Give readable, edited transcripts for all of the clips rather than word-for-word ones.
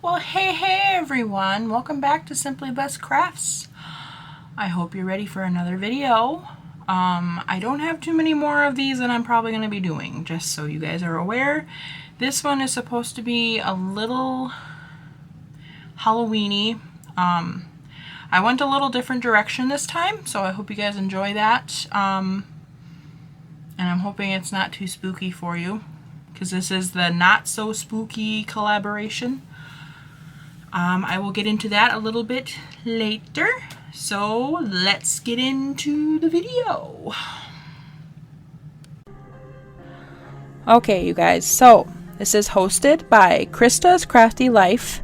Well, hey everyone, welcome back to Simply Best Crafts. I hope you're ready for another video. I don't have too many more of these that I'm probably going to be doing, just so you guys are aware. This one is supposed to be a little Halloween-y. I went a little different direction this time, so I hope you guys enjoy that. And I'm hoping it's not too spooky for you, because this is the Not So Spooky collaboration. I will get into that a little bit later, so let's get into the video. Okay, you guys, so this is hosted by Krista's Crafty Life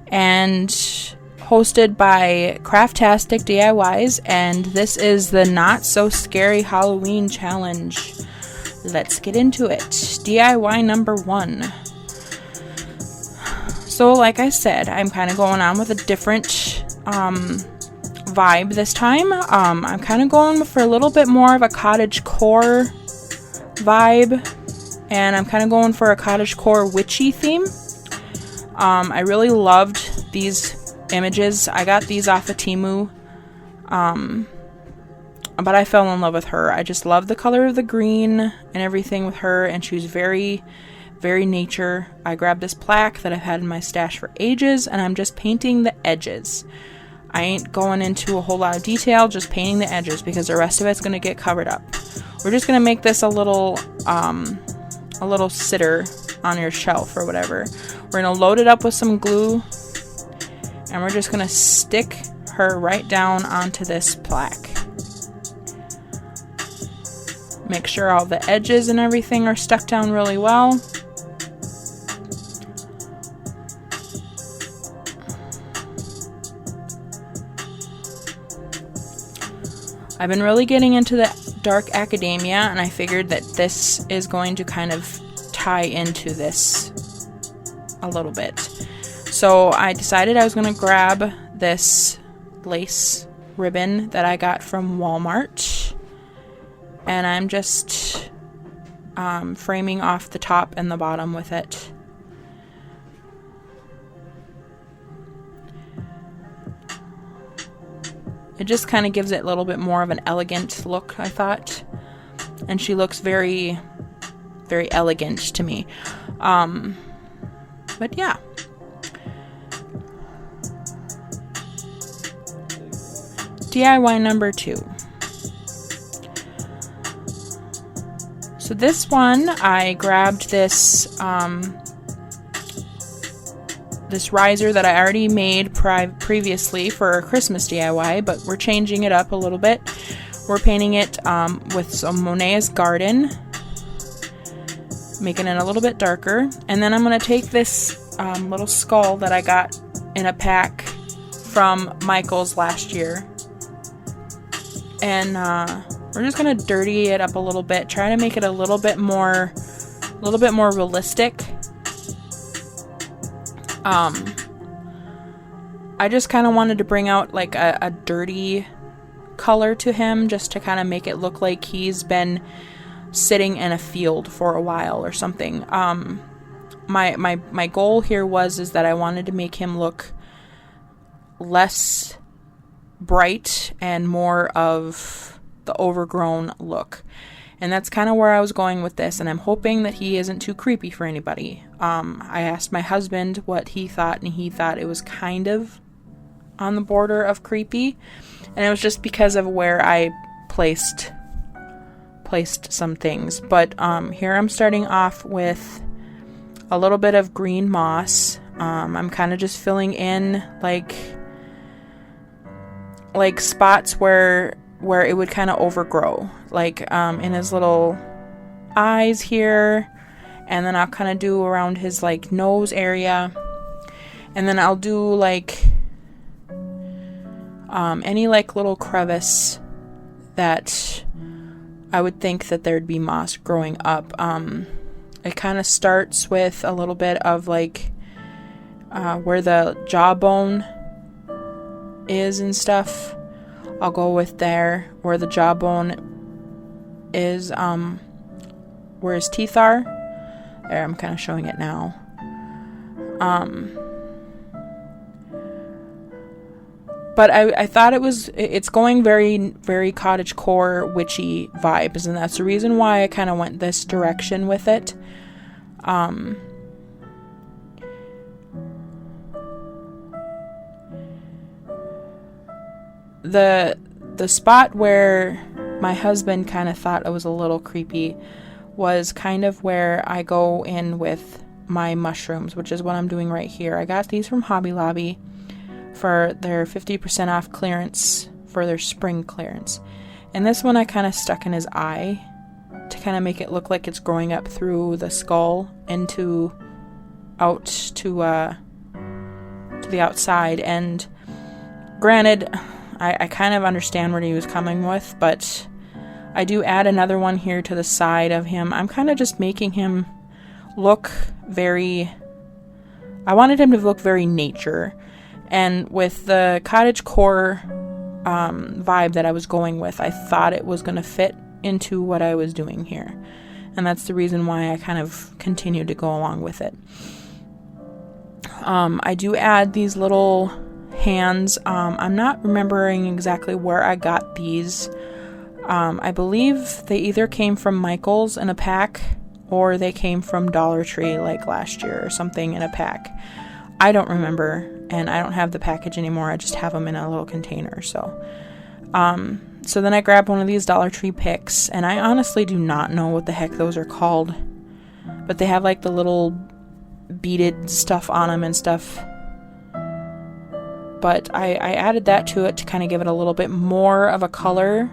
and hosted by Craftastic DIYs, and this is the Not So Scary Halloween Challenge. Let's get into it. DIY number 1. So like I said, I'm kind of going on with a different vibe this time. I'm kind of going for a little bit more of a cottage core vibe, and I'm kind of going for a cottage core witchy theme. I really loved these images. I got these off of Temu, but I fell in love with her. I just love the color of the green and everything with her, and she was very nature. I grabbed this plaque that I've had in my stash for ages, and I'm just painting the edges. I ain't going into a whole lot of detail, just painting the edges, because the rest of it's going to get covered up. We're just going to make this a little sitter on your shelf or whatever. We're going to load it up with some glue, and we're just going to stick her right down onto this plaque. Make sure all the edges and everything are stuck down really well. I've been really getting into the dark academia, and I figured that this is going to kind of tie into this a little bit. So I decided I was going to grab this lace ribbon that I got from Wal-mart, and I'm just framing off the top and the bottom with it. It just kind of gives it a little bit more of an elegant look, I thought. And she looks very elegant to me. But yeah. DIY number 2. So this one, I grabbed this this riser that I already made previously for a Christmas DIY, but we're changing it up a little bit. We're painting it with some Monet's Garden, making it a little bit darker. And then I'm going to take this little skull that I got in a pack from Michael's last year, and we're just going to dirty it up a little bit, try to make it a little bit more realistic. I just kind of wanted to bring out like a dirty color to him, just to kind of make it look like he's been sitting in a field for a while or something. My goal here is that I wanted to make him look less bright and more of the overgrown look. And that's kind of where I was going with this, and I'm hoping that he isn't too creepy for anybody. I asked my husband what he thought, and he thought it was kind of on the border of creepy, and it was just because of where I placed some things. But here I'm starting off with a little bit of green moss. I'm kind of just filling in like spots where it would kind of overgrow, like in his little eyes here, and then I'll kind of do around his like nose area, and then I'll do like any like little crevice that I would think that there'd be moss growing up. It kind of starts with a little bit of like where the jawbone is and stuff. I'll go with there where the jawbone is, where his teeth are. There, I'm kind of showing it now. But I thought it's going very, very cottage core witchy vibes, and that's the reason why I kind of went this direction with it. The spot where my husband kind of thought it was a little creepy was kind of where I go in with my mushrooms, which is what I'm doing right here. I got these from Hobby Lobby for their 50% off clearance, for their spring clearance. And this one I kind of stuck in his eye to kind of make it look like it's growing up through the skull into out to the outside. And granted, I kind of understand what he was coming with, but I do add another one here to the side of him. I'm kind of just making him look very, I wanted him to look very nature. And with the cottage core vibe that I was going with, I thought it was going to fit into what I was doing here. And that's the reason why I kind of continued to go along with it. I do add these little hands. I'm not remembering exactly where I got these. I believe they either came from Michael's in a pack, or they came from Dollar Tree like last year or something in a pack. I don't remember, and I don't have the package anymore. I just have them in a little container. So then I grabbed one of these Dollar Tree picks, and I honestly do not know what the heck those are called, but they have like the little beaded stuff on them and stuff. But I added that to it to kind of give it a little bit more of a color.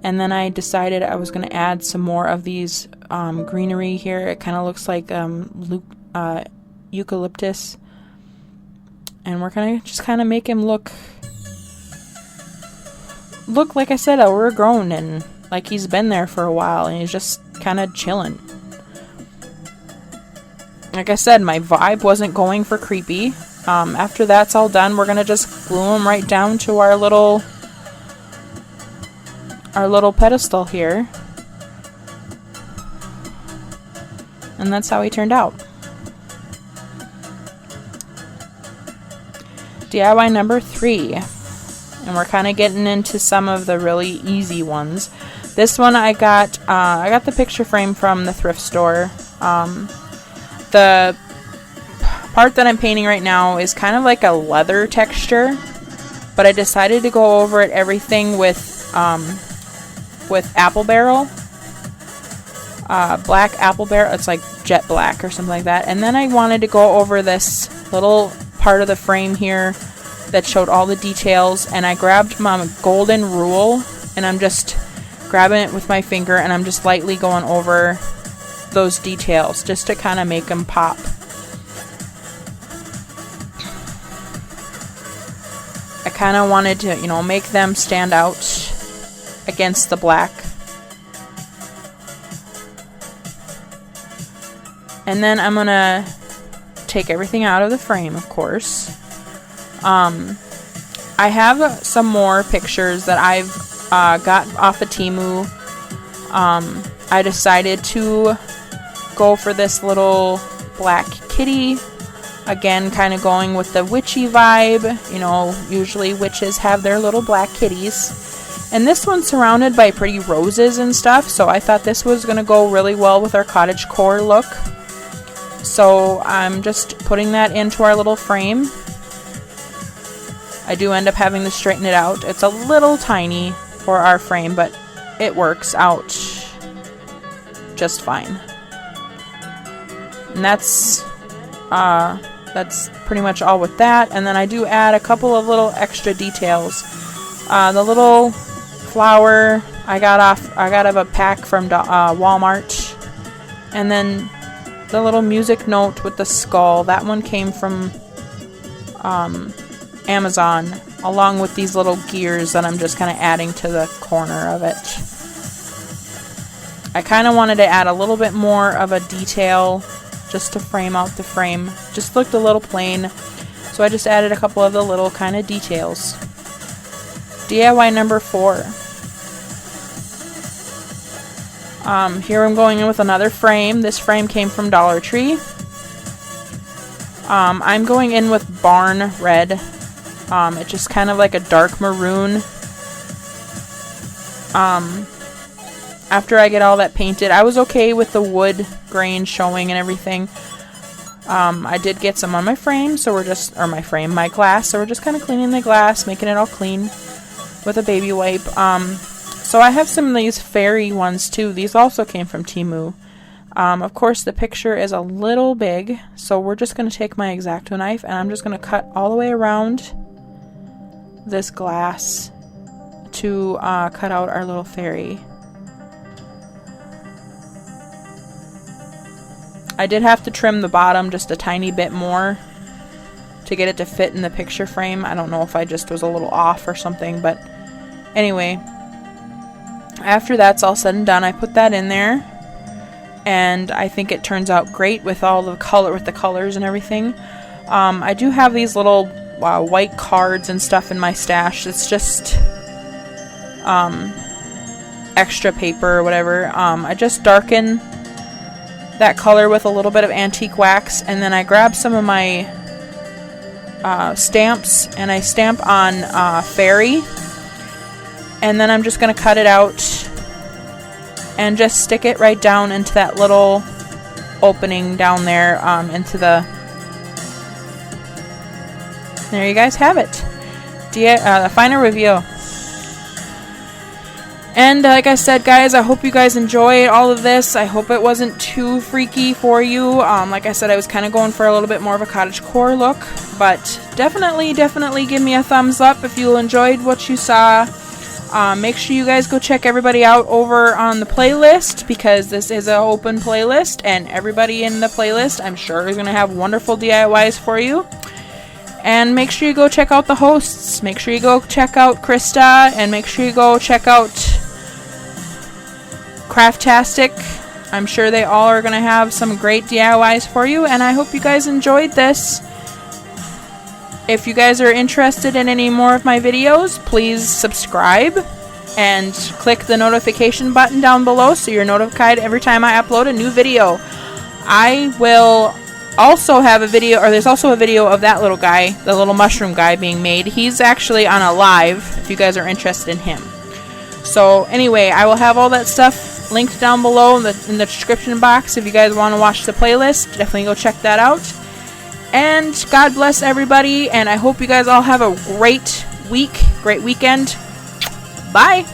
And then I decided I was going to add some more of these greenery here. It kind of looks like eucalyptus. And we're going to just kind of make him look, like I said, overgrown, and like he's been there for a while and he's just kind of chilling. Like I said, my vibe wasn't going for creepy. After that's all done, we're going to just glue them right down to our little pedestal here. And that's how he turned out. DIY number 3. And we're kind of getting into some of the really easy ones. This one I got the picture frame from the thrift store. The part that I'm painting right now is kind of like a leather texture, but I decided to go over it everything with apple barrel, black apple barrel. It's like jet black or something like that. And then I wanted to go over this little part of the frame here that showed all the details, and I grabbed my golden rule, and I'm just grabbing it with my finger, and I'm just lightly going over those details just to kind of make them pop. I kind of wanted to, make them stand out against the black. And then I'm going to take everything out of the frame, of course. I have some more pictures that I've got off of Temu. I decided to go for this little black kitty. Again, kind of going with the witchy vibe. Usually witches have their little black kitties. And this one's surrounded by pretty roses and stuff, so I thought this was going to go really well with our cottage core look. So I'm just putting that into our little frame. I do end up having to straighten it out. It's a little tiny for our frame, but it works out just fine. And that's pretty much all with that. And then I do add a couple of little extra details. The little flower I got out of a pack from Wal-mart. And then the little music note with the skull, that one came from Amazon, along with these little gears that I'm just kind of adding to the corner of it. I kind of wanted to add a little bit more of a detail just to frame out the frame. Just looked a little plain, so I just added a couple of the little kind of details. DIY number 4. Here I'm going in with another frame. This frame came from Dollar Tree. I'm going in with barn red. It's just kind of like a dark maroon. After I get all that painted, I was okay with the wood grain showing and everything. I did get some on my frame, so we're just, or my glass, so we're just kind of cleaning the glass, making it all clean with a baby wipe. So I have some of these fairy ones too. These also came from Temu. Of course, the picture is a little big, so we're just going to take my X-Acto knife and I'm just going to cut all the way around this glass to cut out our little fairy. I did have to trim the bottom just a tiny bit more to get it to fit in the picture frame. I don't know if I just was a little off or something, but anyway, after that's all said and done, I put that in there, and I think it turns out great with all the colors and everything. I do have these little white cards and stuff in my stash. It's just extra paper or whatever. I just darken that color with a little bit of antique wax, and then I grab some of my stamps and I stamp on fairy, and then I'm just going to cut it out and just stick it right down into that little opening down there, into the, there you guys have it, the final review. And like I said, guys, I hope you guys enjoyed all of this. I hope it wasn't too freaky for you. Like I said, I was kind of going for a little bit more of a cottagecore look, but definitely give me a thumbs up if you enjoyed what you saw. Make sure you guys go check everybody out over on the playlist, because this is an open playlist, and everybody in the playlist, I'm sure, is going to have wonderful DIYs for you. And make sure you go check out the hosts. Make sure you go check out Krista, and make sure you go check out Craftastic. I'm sure they all are going to have some great DIYs for you, and I hope you guys enjoyed this. If you guys are interested in any more of my videos, please subscribe and click the notification button down below so you're notified every time I upload a new video. I will also have a video, or there's also a video of that little guy, the little mushroom guy being made. He's actually on a live if you guys are interested in him. So anyway, I will have all that stuff linked down below in the description box. If you guys want to watch the playlist, definitely go check that out. And God bless everybody, and I hope you guys all have a great week, great weekend. Bye!